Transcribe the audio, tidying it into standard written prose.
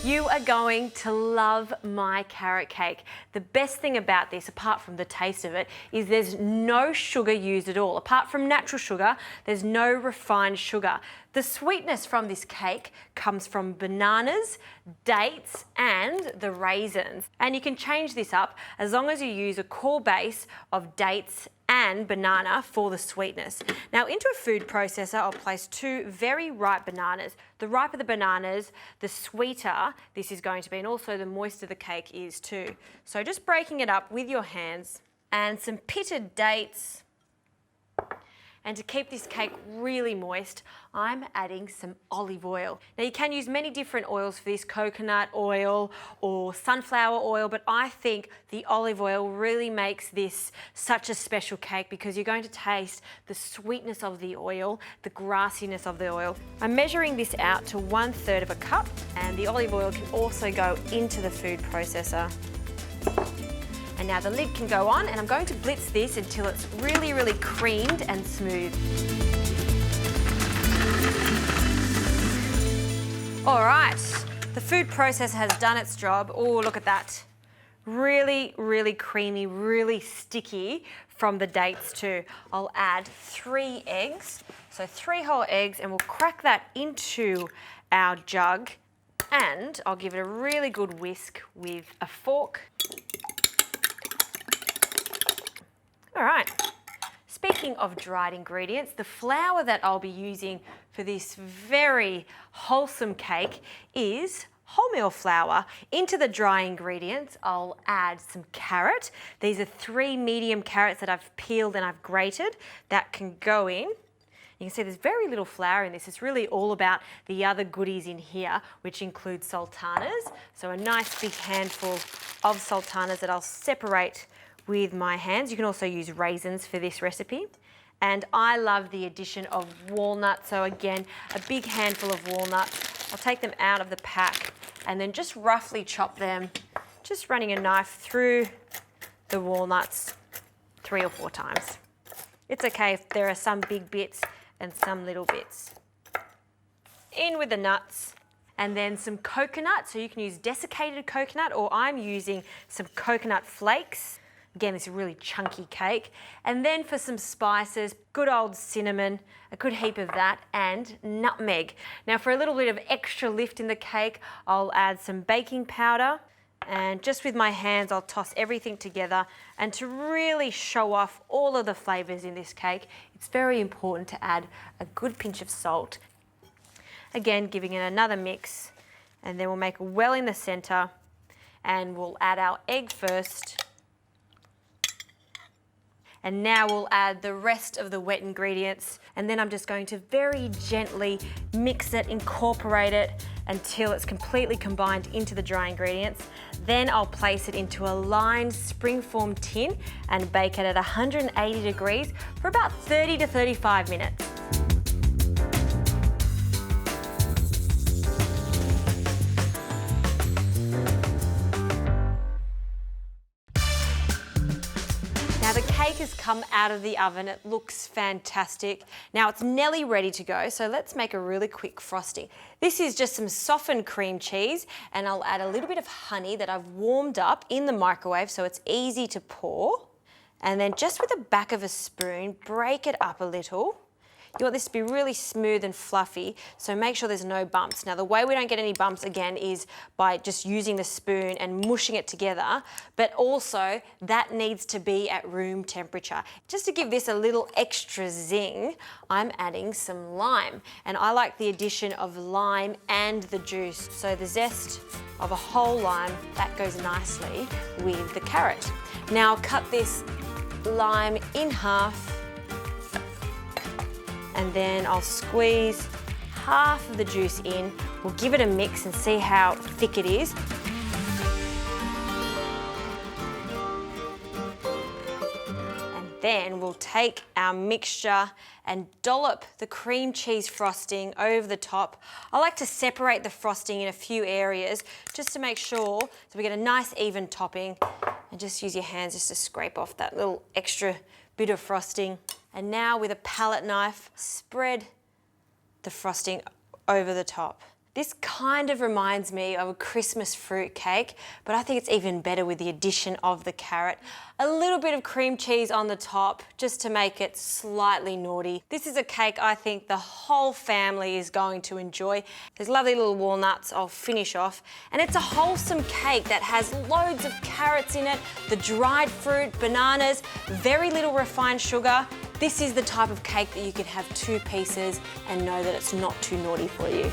You are going to love my carrot cake. The best thing about this, apart from the taste of it, is there's no sugar used at all. Apart from natural sugar, there's no refined sugar. The sweetness from this cake comes from bananas, dates, and the raisins. And you can change this up as long as you use a core base of dates and banana for the sweetness. Now into a food processor, I'll place 2 very ripe bananas. The riper the bananas, the sweeter this is going to be, and also the moister the cake is too. So just breaking it up with your hands, and some pitted dates. And to keep this cake really moist, I'm adding some olive oil. Now you can use many different oils for this, coconut oil or sunflower oil, but I think the olive oil really makes this such a special cake because you're going to taste the sweetness of the oil, the grassiness of the oil. I'm measuring this out to 1/3 of a cup, and the olive oil can also go into the food processor. And now the lid can go on, and I'm going to blitz this until it's really, really creamed and smooth. All right, the food processor has done its job. Oh, look at that. Really, really creamy, really sticky from the dates too. I'll add 3 eggs, so 3 whole eggs, and we'll crack that into our jug, and I'll give it a really good whisk with a fork. All right, speaking of dried ingredients, the flour that I'll be using for this very wholesome cake is wholemeal flour. Into the dry ingredients, I'll add some carrot. These are 3 medium carrots that I've peeled and I've grated. That can go in. You can see there's very little flour in this. It's really all about the other goodies in here, which include sultanas. So a nice big handful of sultanas that I'll separate with my hands. You can also use raisins for this recipe. And I love the addition of walnut. So again, a big handful of walnuts. I'll take them out of the pack and then just roughly chop them, just running a knife through the walnuts 3 or 4 times. It's okay if there are some big bits and some little bits. In with the nuts. And then some coconut. So you can use desiccated coconut, or I'm using some coconut flakes. Again, it's a really chunky cake. And then for some spices, good old cinnamon, a good heap of that, and nutmeg. Now for a little bit of extra lift in the cake, I'll add some baking powder, and just with my hands, I'll toss everything together. And to really show off all of the flavors in this cake, it's very important to add a good pinch of salt. Again, giving it another mix, and then we'll make a well in the center, and we'll add our egg first. And now we'll add the rest of the wet ingredients, and then I'm just going to very gently mix it, incorporate it until it's completely combined into the dry ingredients. Then I'll place it into a lined springform tin and bake it at 180 degrees for about 30 to 35 minutes. Now the cake has come out of the oven. It looks fantastic. Now it's nearly ready to go, so let's make a really quick frosting. This is just some softened cream cheese, and I'll add a little bit of honey that I've warmed up in the microwave so it's easy to pour. And then just with the back of a spoon, break it up a little. You want this to be really smooth and fluffy, so make sure there's no bumps. Now the way we don't get any bumps again is by just using the spoon and mushing it together, but also that needs to be at room temperature. Just to give this a little extra zing, I'm adding some lime, and I like the addition of lime and the juice. So the zest of a whole lime, that goes nicely with the carrot. Now I'll cut this lime in half, and then I'll squeeze half of the juice in. We'll give it a mix and see how thick it is. And then we'll take our mixture and dollop the cream cheese frosting over the top. I like to separate the frosting in a few areas just to make sure that we get a nice even topping, and just use your hands just to scrape off that little extra bit of frosting. And now with a palette knife, spread the frosting over the top. This kind of reminds me of a Christmas fruit cake, but I think it's even better with the addition of the carrot. A little bit of cream cheese on the top just to make it slightly naughty. This is a cake I think the whole family is going to enjoy. There's lovely little walnuts I'll finish off, and it's a wholesome cake that has loads of carrots in it, the dried fruit, bananas, very little refined sugar. This is the type of cake that you can have 2 pieces and know that it's not too naughty for you.